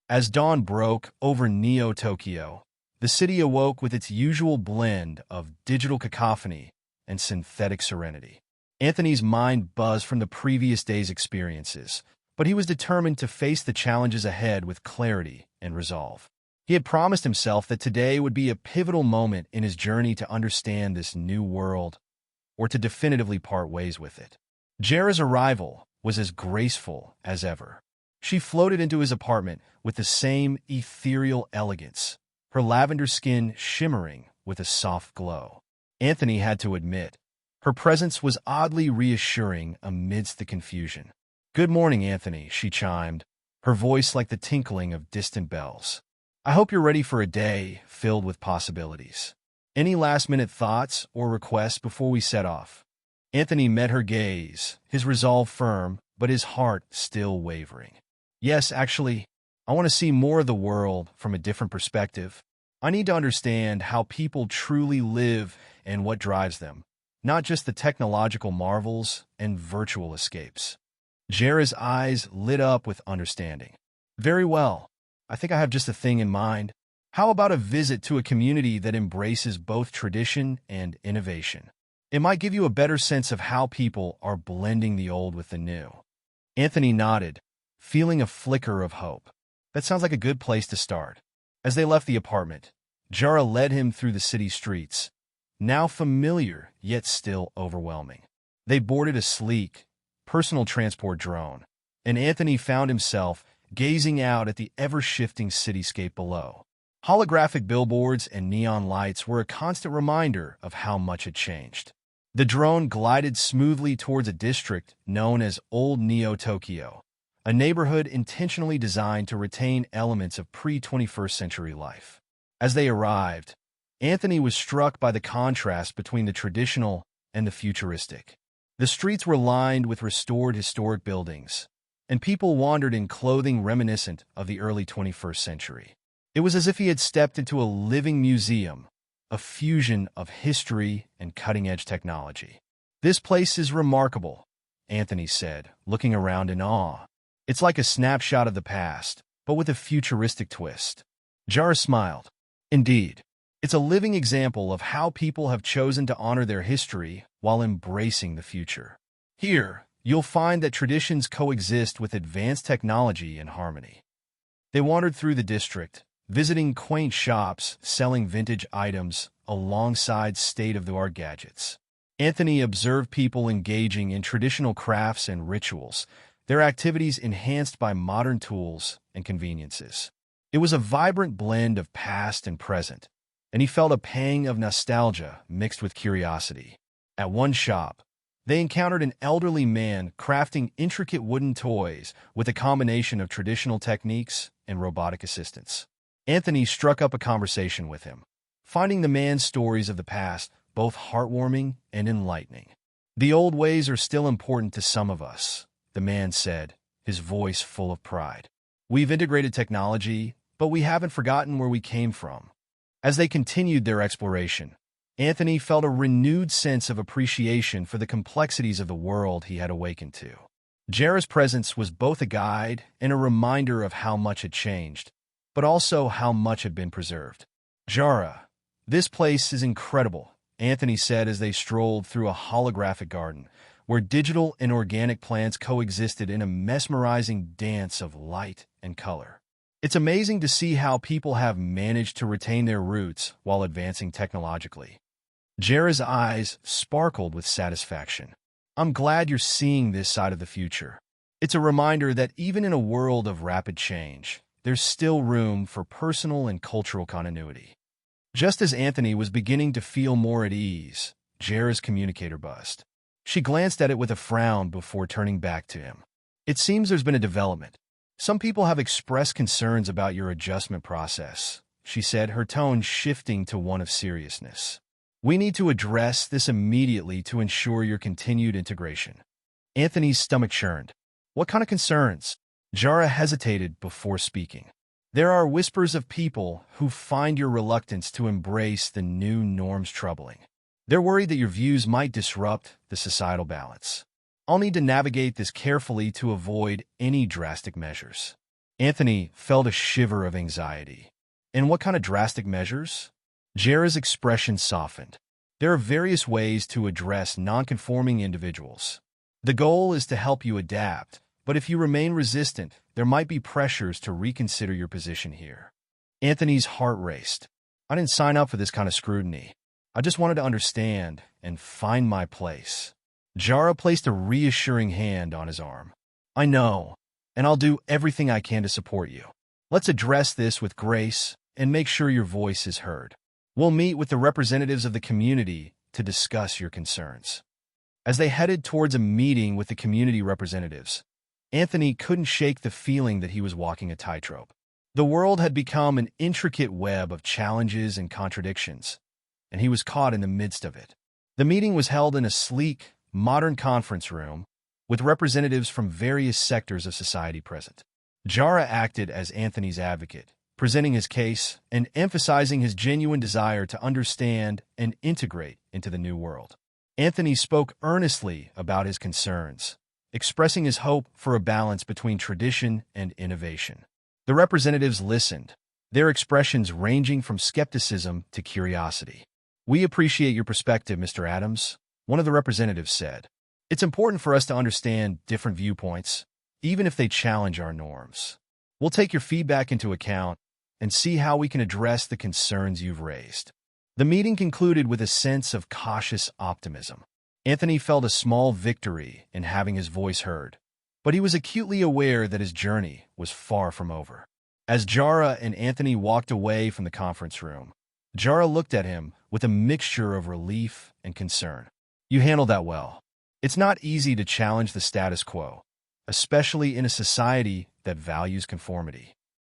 As dawn broke over Neo-Tokyo, the city awoke with its usual blend of digital cacophony and synthetic serenity. Anthony's mind buzzed from the previous day's experiences, but he was determined to face the challenges ahead with clarity and resolve. He had promised himself that today would be a pivotal moment in his journey to understand this new world, or to definitively part ways with it. Jera's arrival was as graceful as ever. She floated into his apartment with the same ethereal elegance, her lavender skin shimmering with a soft glow. Anthony had to admit, her presence was oddly reassuring amidst the confusion. "Good morning, Anthony," she chimed, her voice like the tinkling of distant bells. "I hope you're ready for a day filled with possibilities. Any last-minute thoughts or requests before we set off?" Anthony met her gaze, his resolve firm, but his heart still wavering. "Yes, actually, I want to see more of the world from a different perspective. I need to understand how people truly live and what drives them, not just the technological marvels and virtual escapes." Jera's eyes lit up with understanding. "Very well. I think I have just a thing in mind. How about a visit to a community that embraces both tradition and innovation? It might give you a better sense of how people are blending the old with the new." Anthony nodded, feeling a flicker of hope. "That sounds like a good place to start." As they left the apartment, Jara led him through the city streets, now familiar yet still overwhelming. They boarded a sleek, personal transport drone, and Anthony found himself gazing out at the ever-shifting cityscape below. Holographic billboards and neon lights were a constant reminder of how much had changed. The drone glided smoothly towards a district known as Old Neo-Tokyo, a neighborhood intentionally designed to retain elements of pre-21st century life. As they arrived, Anthony was struck by the contrast between the traditional and the futuristic. The streets were lined with restored historic buildings, and people wandered in clothing reminiscent of the early 21st century. It was as if he had stepped into a living museum, a fusion of history and cutting-edge technology. "This place is remarkable," Anthony said, looking around in awe. "It's like a snapshot of the past, but with a futuristic twist." Jara smiled. "Indeed, it's a living example of how people have chosen to honor their history while embracing the future. Here, you'll find that traditions coexist with advanced technology in harmony." They wandered through the district, visiting quaint shops selling vintage items alongside state-of-the-art gadgets. Anthony observed people engaging in traditional crafts and rituals, their activities enhanced by modern tools and conveniences. It was a vibrant blend of past and present, and he felt a pang of nostalgia mixed with curiosity. At one shop, they encountered an elderly man crafting intricate wooden toys with a combination of traditional techniques and robotic assistance. Anthony struck up a conversation with him, finding the man's stories of the past both heartwarming and enlightening. "The old ways are still important to some of us," the man said, his voice full of pride. "We've integrated technology, but we haven't forgotten where we came from." As they continued their exploration, Anthony felt a renewed sense of appreciation for the complexities of the world he had awakened to. Jera's presence was both a guide and a reminder of how much had changed, but also how much had been preserved. "Jara, this place is incredible," Anthony said as they strolled through a holographic garden, where digital and organic plants coexisted in a mesmerizing dance of light and color. "It's amazing to see how people have managed to retain their roots while advancing technologically." Jera's eyes sparkled with satisfaction. "I'm glad you're seeing this side of the future. It's a reminder that even in a world of rapid change, there's still room for personal and cultural continuity." Just as Anthony was beginning to feel more at ease, Jera's communicator buzzed. She glanced at it with a frown before turning back to him. "It seems there's been a development. Some people have expressed concerns about your adjustment process," she said, her tone shifting to one of seriousness. "We need to address this immediately to ensure your continued integration." Anthony's stomach churned. "What kind of concerns?" Jara hesitated before speaking. "There are whispers of people who find your reluctance to embrace the new norms troubling. They're worried that your views might disrupt the societal balance. I'll need to navigate this carefully to avoid any drastic measures." Anthony felt a shiver of anxiety. And what kind of drastic measures? Jara's expression softened. There are various ways to address nonconforming individuals. The goal is to help you adapt, but if you remain resistant, there might be pressures to reconsider your position here. Anthony's heart raced. I didn't sign up for this kind of scrutiny. I just wanted to understand and find my place. Jara placed a reassuring hand on his arm. I know, and I'll do everything I can to support you. Let's address this with grace and make sure your voice is heard. We'll meet with the representatives of the community to discuss your concerns. As they headed towards a meeting with the community representatives, Anthony couldn't shake the feeling that he was walking a tightrope. The world had become an intricate web of challenges and contradictions, and he was caught in the midst of it. The meeting was held in a sleek, modern conference room with representatives from various sectors of society present. Jara acted as Anthony's advocate, presenting his case and emphasizing his genuine desire to understand and integrate into the new world. Anthony spoke earnestly about his concerns, expressing his hope for a balance between tradition and innovation. The representatives listened, their expressions ranging from skepticism to curiosity. We appreciate your perspective, Mr. Adams, one of the representatives said. It's important for us to understand different viewpoints, even if they challenge our norms. We'll take your feedback into account and see how we can address the concerns you've raised. The meeting concluded with a sense of cautious optimism. Anthony felt a small victory in having his voice heard, but he was acutely aware that his journey was far from over. As Jara and Anthony walked away from the conference room, Jara looked at him with a mixture of relief and concern. You handled that well. It's not easy to challenge the status quo, especially in a society that values conformity.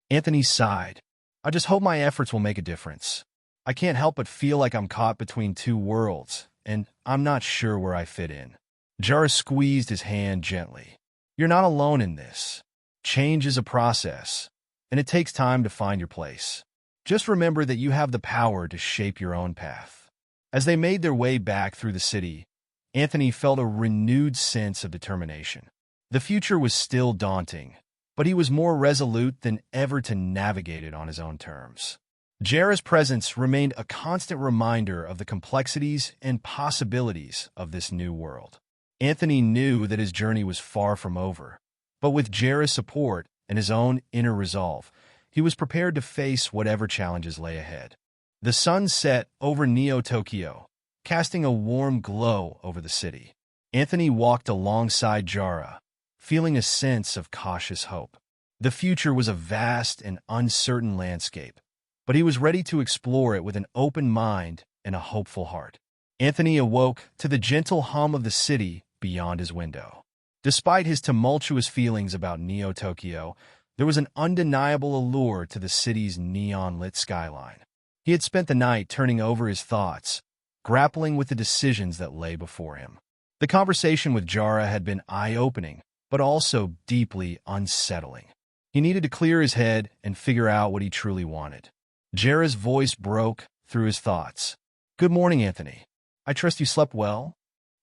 Anthony sighed. I just hope my efforts will make a difference. I can't help but feel like I'm caught between two worlds, and I'm not sure where I fit in. Jara squeezed his hand gently. You're not alone in this. Change is a process, and it takes time to find your place. Just remember that you have the power to shape your own path. As they made their way back through the city, Anthony felt a renewed sense of determination. The future was still daunting, but he was more resolute than ever to navigate it on his own terms. Jara's presence remained a constant reminder of the complexities and possibilities of this new world. Anthony knew that his journey was far from over, but with Jara's support and his own inner resolve, he was prepared to face whatever challenges lay ahead. The sun set over Neo-Tokyo, casting a warm glow over the city. Anthony walked alongside Jara, feeling a sense of cautious hope. The future was a vast and uncertain landscape, but he was ready to explore it with an open mind and a hopeful heart. Anthony awoke to the gentle hum of the city beyond his window. Despite his tumultuous feelings about Neo-Tokyo, there was an undeniable allure to the city's neon-lit skyline. He had spent the night turning over his thoughts, grappling with the decisions that lay before him. The conversation with Jara had been eye-opening, but also deeply unsettling. He needed to clear his head and figure out what he truly wanted. Jara's voice broke through his thoughts. Good morning, Anthony. I trust you slept well?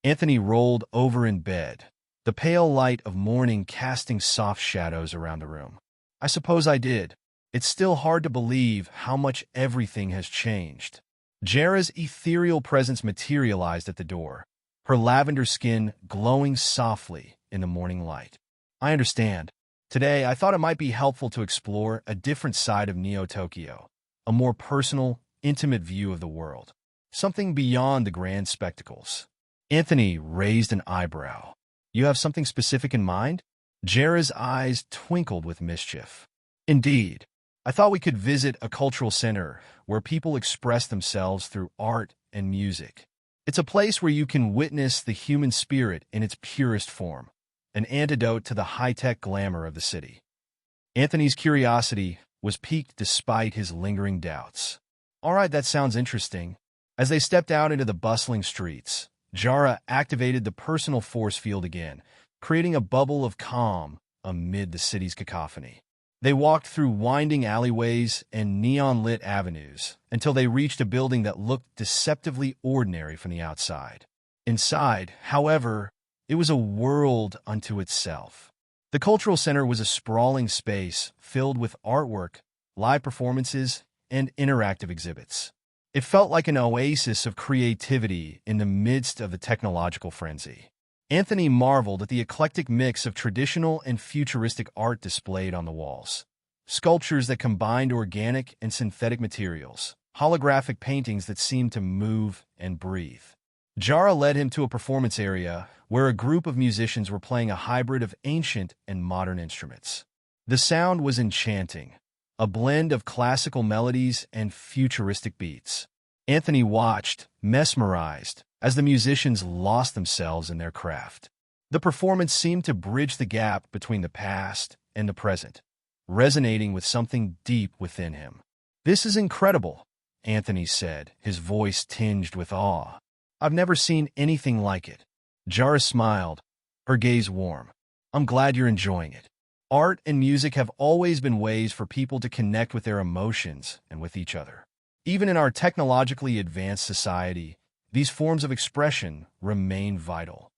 Anthony rolled over in bed, the pale light of morning casting soft shadows around the room. I suppose I did. It's still hard to believe how much everything has changed. Jara's ethereal presence materialized at the door, her lavender skin glowing softly in the morning light. I understand. Today, I thought it might be helpful to explore a different side of Neo-Tokyo, a more personal, intimate view of the world, something beyond the grand spectacles. Anthony raised an eyebrow. You have something specific in mind? Jara's eyes twinkled with mischief. Indeed. I thought we could visit a cultural center where people express themselves through art and music. It's a place where you can witness the human spirit in its purest form, an antidote to the high-tech glamour of the city. Anthony's curiosity was piqued despite his lingering doubts. All right, that sounds interesting. As they stepped out into the bustling streets, Jara activated the personal force field again, creating a bubble of calm amid the city's cacophony. They walked through winding alleyways and neon-lit avenues until they reached a building that looked deceptively ordinary from the outside. Inside, however, it was a world unto itself. The cultural center was a sprawling space filled with artwork, live performances, and interactive exhibits. It felt like an oasis of creativity in the midst of the technological frenzy. Anthony marveled at the eclectic mix of traditional and futuristic art displayed on the walls. Sculptures that combined organic and synthetic materials, holographic paintings that seemed to move and breathe. Jara led him to a performance area where a group of musicians were playing a hybrid of ancient and modern instruments. The sound was enchanting, a blend of classical melodies and futuristic beats. Anthony watched, mesmerized, as the musicians lost themselves in their craft. The performance seemed to bridge the gap between the past and the present, resonating with something deep within him. "This is incredible," Anthony said, his voice tinged with awe. "I've never seen anything like it." Jara smiled, her gaze warm. "I'm glad you're enjoying it. Art and music have always been ways for people to connect with their emotions and with each other. Even in our technologically advanced society, these forms of expression remain vital."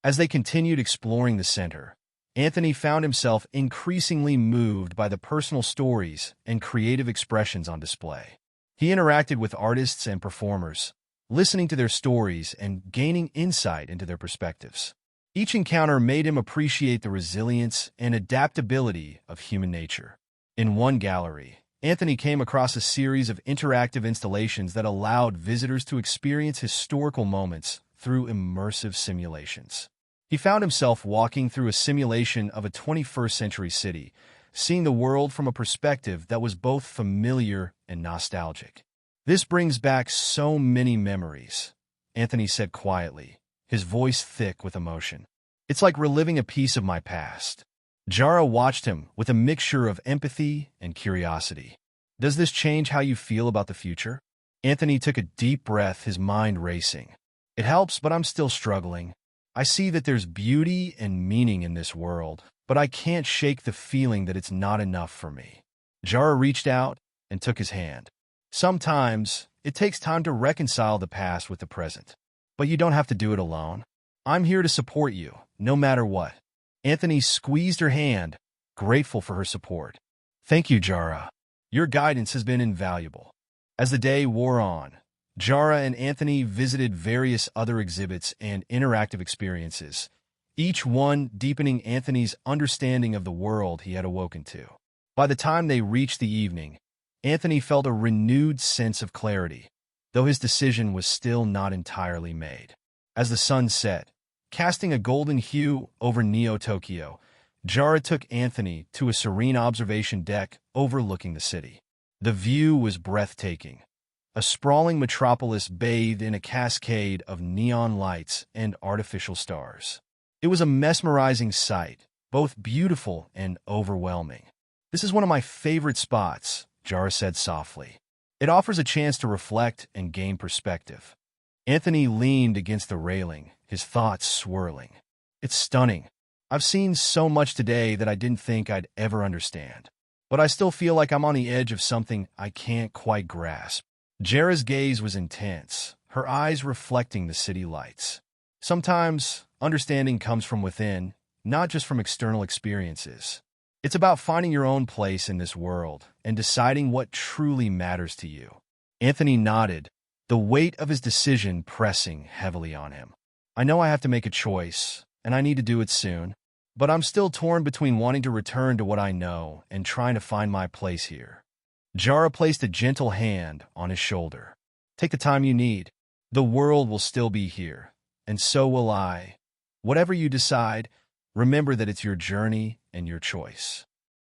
As they continued exploring the center, Anthony found himself increasingly moved by the personal stories and creative expressions on display. He interacted with artists and performers, listening to their stories and gaining insight into their perspectives. Each encounter made him appreciate the resilience and adaptability of human nature. In one gallery, Anthony came across a series of interactive installations that allowed visitors to experience historical moments through immersive simulations. He found himself walking through a simulation of a 21st century city, seeing the world from a perspective that was both familiar and nostalgic. "This brings back so many memories," Anthony said quietly, his voice thick with emotion. "It's like reliving a piece of my past." Jara watched him with a mixture of empathy and curiosity. "Does this change how you feel about the future?" Anthony took a deep breath, his mind racing. "It helps, but I'm still struggling. I see that there's beauty and meaning in this world, but I can't shake the feeling that it's not enough for me." Jara reached out and took his hand. "Sometimes it takes time to reconcile the past with the present, but you don't have to do it alone. I'm here to support you, no matter what." Anthony squeezed her hand, grateful for her support. "Thank you, Jara. Your guidance has been invaluable." As the day wore on, Jara and Anthony visited various other exhibits and interactive experiences, each one deepening Anthony's understanding of the world he had awoken to. By the time they reached the evening, Anthony felt a renewed sense of clarity, though his decision was still not entirely made. As the sun set, casting a golden hue over Neo-Tokyo, Jara took Anthony to a serene observation deck overlooking the city. The view was breathtaking, a sprawling metropolis bathed in a cascade of neon lights and artificial stars. It was a mesmerizing sight, both beautiful and overwhelming. "This is one of my favorite spots," Jara said softly. "It offers a chance to reflect and gain perspective." Anthony leaned against the railing, his thoughts swirling. "It's stunning. I've seen so much today that I didn't think I'd ever understand. But I still feel like I'm on the edge of something I can't quite grasp." Jara's gaze was intense, her eyes reflecting the city lights. Sometimes, understanding comes from within, not just from external experiences. It's about finding your own place in this world and deciding what truly matters to you. Anthony nodded, the weight of his decision pressing heavily on him. "I know I have to make a choice, and I need to do it soon, but I'm still torn between wanting to return to what I know and trying to find my place here." Jara placed a gentle hand on his shoulder. "Take the time you need. The world will still be here, and so will I. Whatever you decide, remember that it's your journey and your choice."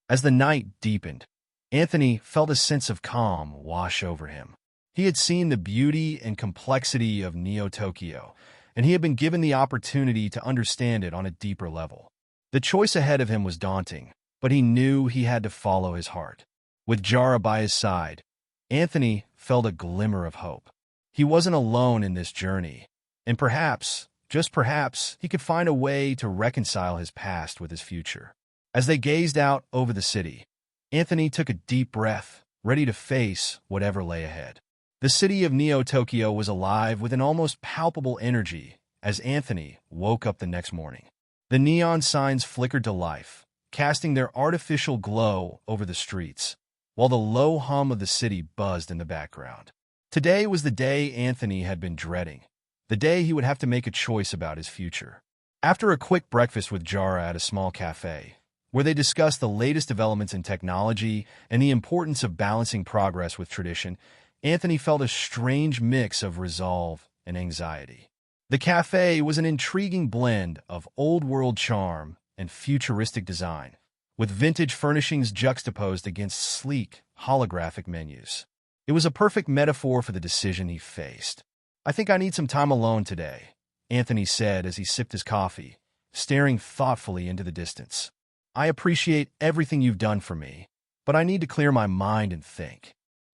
As the night deepened, Anthony felt a sense of calm wash over him. He had seen the beauty and complexity of Neo-Tokyo, and he had been given the opportunity to understand it on a deeper level. The choice ahead of him was daunting, but he knew he had to follow his heart. With Jara by his side, Anthony felt a glimmer of hope. He wasn't alone in this journey, and perhaps, just perhaps, he could find a way to reconcile his past with his future. As they gazed out over the city, Anthony took a deep breath, ready to face whatever lay ahead. The city of Neo-Tokyo was alive with an almost palpable energy as Anthony woke up the next morning. The neon signs flickered to life, casting their artificial glow over the streets, while the low hum of the city buzzed in the background. Today was the day Anthony had been dreading, the day he would have to make a choice about his future. After a quick breakfast with Jara at a small cafe, where they discussed the latest developments in technology and the importance of balancing progress with tradition, Anthony felt a strange mix of resolve and anxiety. The cafe was an intriguing blend of old-world charm and futuristic design, with vintage furnishings juxtaposed against sleek, holographic menus. It was a perfect metaphor for the decision he faced. "I think I need some time alone today," Anthony said as he sipped his coffee, staring thoughtfully into the distance. "I appreciate everything you've done for me, but I need to clear my mind and think."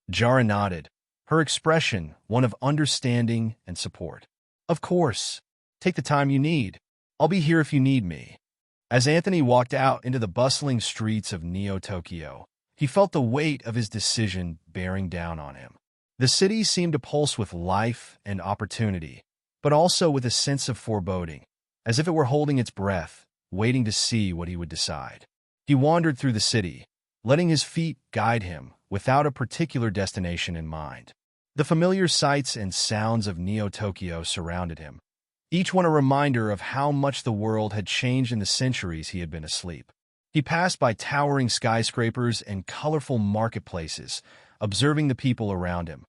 Jara nodded, her expression one of understanding and support. "Of course. Take the time you need. I'll be here if you need me." As Anthony walked out into the bustling streets of Neo-Tokyo, he felt the weight of his decision bearing down on him. The city seemed to pulse with life and opportunity, but also with a sense of foreboding, as if it were holding its breath, waiting to see what he would decide. He wandered through the city, letting his feet guide him without a particular destination in mind. The familiar sights and sounds of Neo-Tokyo surrounded him, each one a reminder of how much the world had changed in the centuries he had been asleep. He passed by towering skyscrapers and colorful marketplaces, observing the people around him,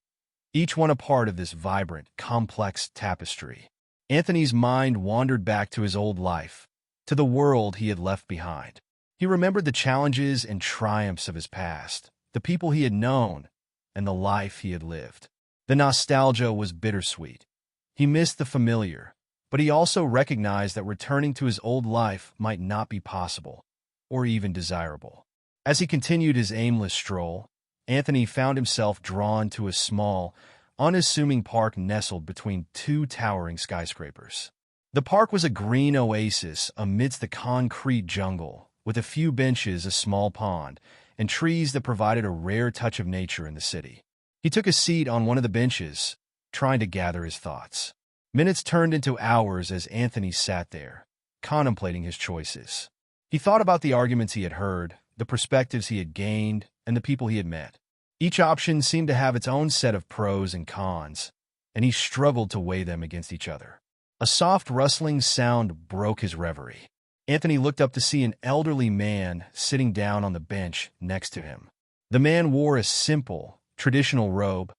each one a part of this vibrant, complex tapestry. Anthony's mind wandered back to his old life, to the world he had left behind. He remembered the challenges and triumphs of his past, the people he had known, and the life he had lived. The nostalgia was bittersweet. He missed the familiar, but he also recognized that returning to his old life might not be possible, or even desirable. As he continued his aimless stroll, Anthony found himself drawn to a small, unassuming park nestled between two towering skyscrapers. The park was a green oasis amidst the concrete jungle, with a few benches, a small pond, and trees that provided a rare touch of nature in the city. He took a seat on one of the benches, trying to gather his thoughts. Minutes turned into hours as Anthony sat there, contemplating his choices. He thought about the arguments he had heard, the perspectives he had gained, and the people he had met. Each option seemed to have its own set of pros and cons, and he struggled to weigh them against each other. A soft rustling sound broke his reverie. Anthony looked up to see an elderly man sitting down on the bench next to him. The man wore a simple, traditional robe,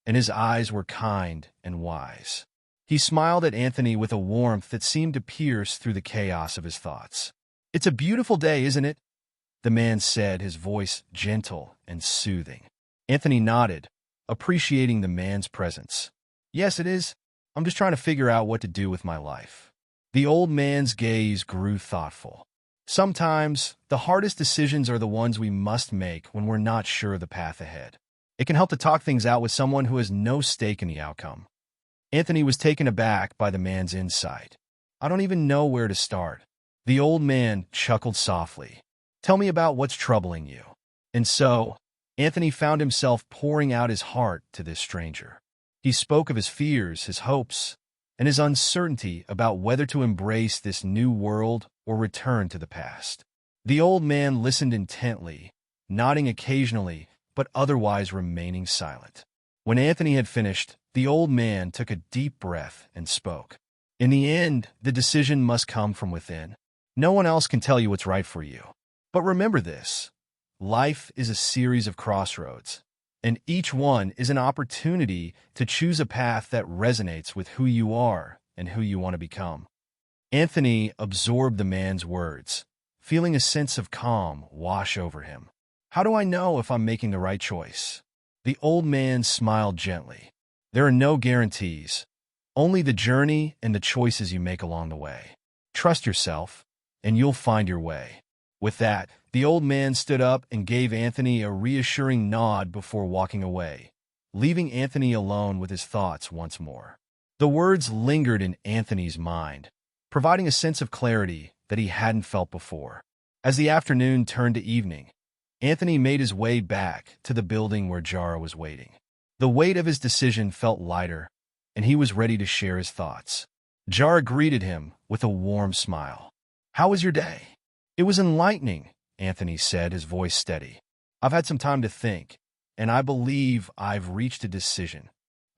and his eyes were kind and wise. He smiled at Anthony with a warmth that seemed to pierce through the chaos of his thoughts. "It's a beautiful day, isn't it?" the man said, his voice gentle and soothing. Anthony nodded, appreciating the man's presence. "Yes, it is. I'm just trying to figure out what to do with my life." The old man's gaze grew thoughtful. "Sometimes, the hardest decisions are the ones we must make when we're not sure of the path ahead. It can help to talk things out with someone who has no stake in the outcome." Anthony was taken aback by the man's insight. "I don't even know where to start." The old man chuckled softly. "Tell me about what's troubling you." And so, Anthony found himself pouring out his heart to this stranger. He spoke of his fears, his hopes, and his uncertainty about whether to embrace this new world or return to the past. The old man listened intently, nodding occasionally, but otherwise remaining silent. When Anthony had finished, the old man took a deep breath and spoke. "In the end, the decision must come from within. No one else can tell you what's right for you. But remember this: life is a series of crossroads, and each one is an opportunity to choose a path that resonates with who you are and who you want to become." Anthony absorbed the man's words, feeling a sense of calm wash over him. "How do I know if I'm making the right choice?" The old man smiled gently. "There are no guarantees, only the journey and the choices you make along the way. Trust yourself, and you'll find your way." With that, the old man stood up and gave Anthony a reassuring nod before walking away, leaving Anthony alone with his thoughts once more. The words lingered in Anthony's mind, providing a sense of clarity that he hadn't felt before. As the afternoon turned to evening, Anthony made his way back to the building where Jara was waiting. The weight of his decision felt lighter, and he was ready to share his thoughts. Jara greeted him with a warm smile. "How was your day?" "It was enlightening," Anthony said, his voice steady. "I've had some time to think, and I believe I've reached a decision."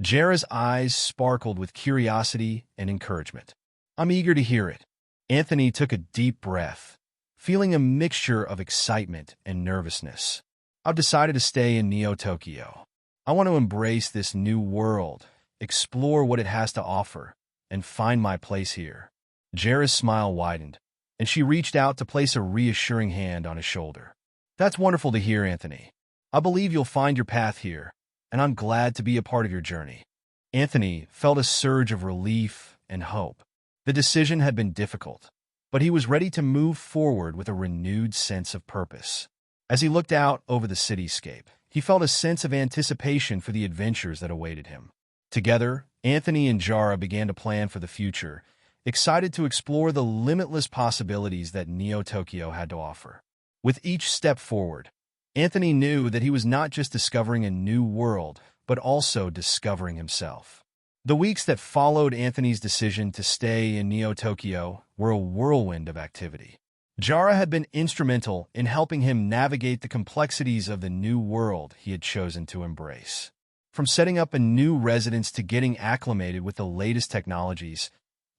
Jara's eyes sparkled with curiosity and encouragement. "I'm eager to hear it." Anthony took a deep breath, feeling a mixture of excitement and nervousness. "I've decided to stay in Neo-Tokyo. I want to embrace this new world, explore what it has to offer, and find my place here." Jara's smile widened, and she reached out to place a reassuring hand on his shoulder. "That's wonderful to hear, Anthony. I believe you'll find your path here, and I'm glad to be a part of your journey." Anthony felt a surge of relief and hope. The decision had been difficult, but he was ready to move forward with a renewed sense of purpose. As he looked out over the cityscape, he felt a sense of anticipation for the adventures that awaited him. Together, Anthony and Jara began to plan for the future, excited to explore the limitless possibilities that Neo-Tokyo had to offer. With each step forward, Anthony knew that he was not just discovering a new world, but also discovering himself. The weeks that followed Anthony's decision to stay in Neo-Tokyo were a whirlwind of activity. Jara had been instrumental in helping him navigate the complexities of the new world he had chosen to embrace. From setting up a new residence to getting acclimated with the latest technologies,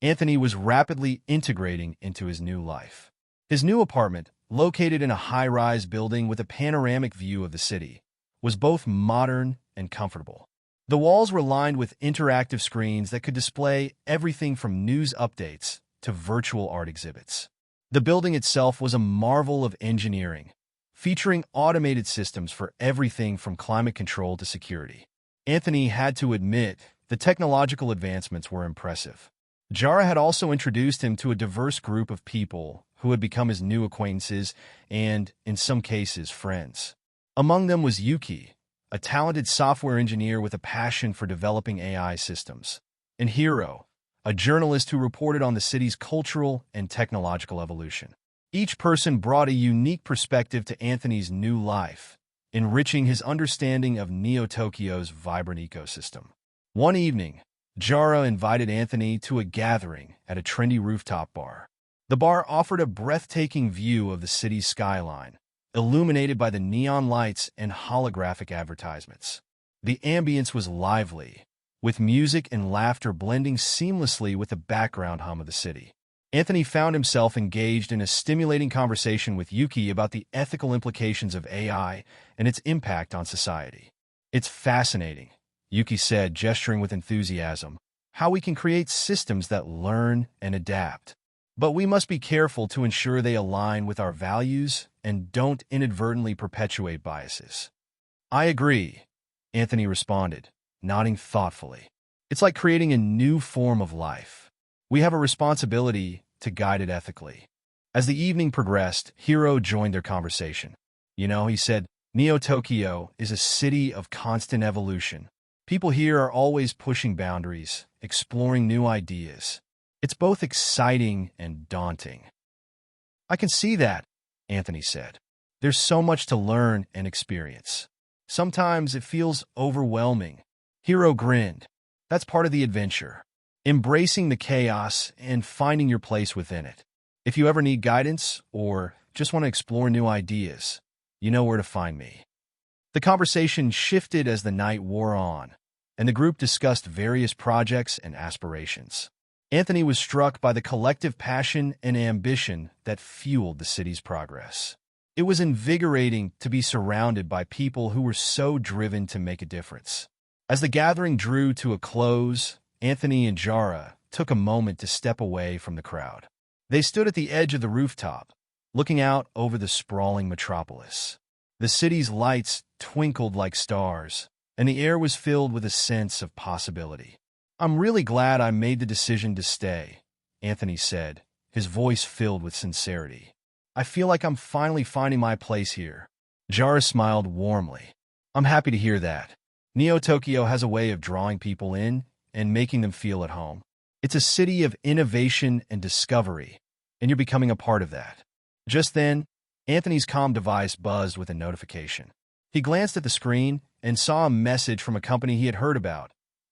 Anthony was rapidly integrating into his new life. His new apartment, located in a high-rise building with a panoramic view of the city, was both modern and comfortable. The walls were lined with interactive screens that could display everything from news updates to virtual art exhibits. The building itself was a marvel of engineering, featuring automated systems for everything from climate control to security. Anthony had to admit the technological advancements were impressive. Jara had also introduced him to a diverse group of people who had become his new acquaintances and, in some cases, friends. Among them was Yuki, a talented software engineer with a passion for developing AI systems, and Hiro, a journalist who reported on the city's cultural and technological evolution. Each person brought a unique perspective to Anthony's new life, enriching his understanding of Neo-Tokyo's vibrant ecosystem. One evening, Jara invited Anthony to a gathering at a trendy rooftop bar. The bar offered a breathtaking view of the city's skyline, illuminated by the neon lights and holographic advertisements. The ambience was lively, with music and laughter blending seamlessly with the background hum of the city. Anthony found himself engaged in a stimulating conversation with Yuki about the ethical implications of AI and its impact on society. "It's fascinating," Yuki said, gesturing with enthusiasm, "how we can create systems that learn and adapt. But we must be careful to ensure they align with our values and don't inadvertently perpetuate biases." "I agree," Anthony responded, nodding thoughtfully. "It's like creating a new form of life. We have a responsibility to guide it ethically." As the evening progressed, Hiro joined their conversation. He said, "Neo-Tokyo is a city of constant evolution. People here are always pushing boundaries, exploring new ideas. It's both exciting and daunting." "I can see that," Anthony said. "There's so much to learn and experience. Sometimes it feels overwhelming." Hiro grinned. "That's part of the adventure. Embracing the chaos and finding your place within it. If you ever need guidance or just want to explore new ideas, you know where to find me." The conversation shifted as the night wore on, and the group discussed various projects and aspirations. Anthony was struck by the collective passion and ambition that fueled the city's progress. It was invigorating to be surrounded by people who were so driven to make a difference. As the gathering drew to a close, Anthony and Jara took a moment to step away from the crowd. They stood at the edge of the rooftop, looking out over the sprawling metropolis. The city's lights twinkled like stars, and the air was filled with a sense of possibility. "I'm really glad I made the decision to stay," Anthony said, his voice filled with sincerity. "I feel like I'm finally finding my place here." Jara smiled warmly. "I'm happy to hear that. Neo-Tokyo has a way of drawing people in and making them feel at home. It's a city of innovation and discovery, and you're becoming a part of that." Just then, Anthony's comm device buzzed with a notification. He glanced at the screen and saw a message from a company he had heard about,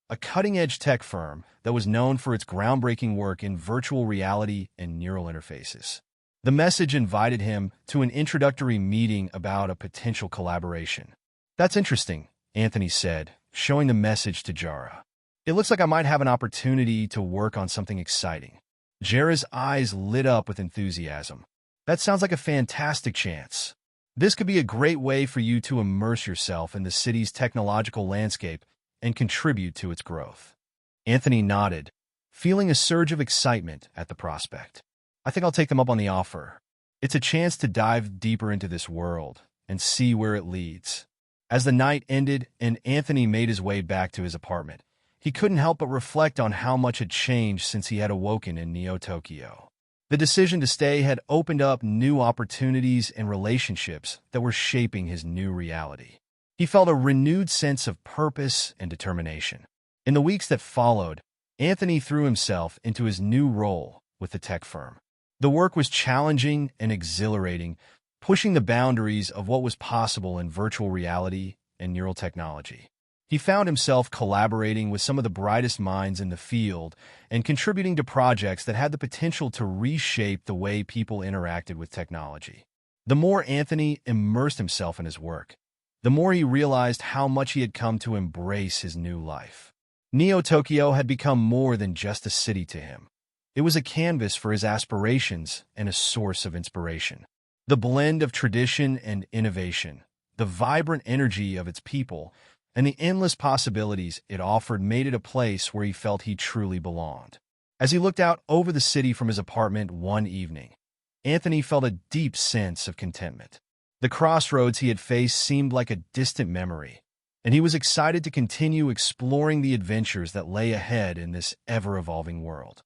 a cutting-edge tech firm that was known for its groundbreaking work in virtual reality and neural interfaces. The message invited him to an introductory meeting about a potential collaboration. "That's interesting," Anthony said, showing the message to Jara. "It looks like I might have an opportunity to work on something exciting." Jara's eyes lit up with enthusiasm. "That sounds like a fantastic chance. This could be a great way for you to immerse yourself in the city's technological landscape and contribute to its growth." Anthony nodded, feeling a surge of excitement at the prospect. "I think I'll take them up on the offer. It's a chance to dive deeper into this world and see where it leads." As the night ended and Anthony made his way back to his apartment, he couldn't help but reflect on how much had changed since he had awoken in Neo-Tokyo. The decision to stay had opened up new opportunities and relationships that were shaping his new reality. He felt a renewed sense of purpose and determination. In the weeks that followed, Anthony threw himself into his new role with the tech firm. The work was challenging and exhilarating, pushing the boundaries of what was possible in virtual reality and neural technology. He found himself collaborating with some of the brightest minds in the field and contributing to projects that had the potential to reshape the way people interacted with technology. The more Anthony immersed himself in his work, the more he realized how much he had come to embrace his new life. Neo-Tokyo had become more than just a city to him. It was a canvas for his aspirations and a source of inspiration. The blend of tradition and innovation, the vibrant energy of its people, and the endless possibilities it offered made it a place where he felt he truly belonged. As he looked out over the city from his apartment one evening, Anthony felt a deep sense of contentment. The crossroads he had faced seemed like a distant memory, and he was excited to continue exploring the adventures that lay ahead in this ever-evolving world.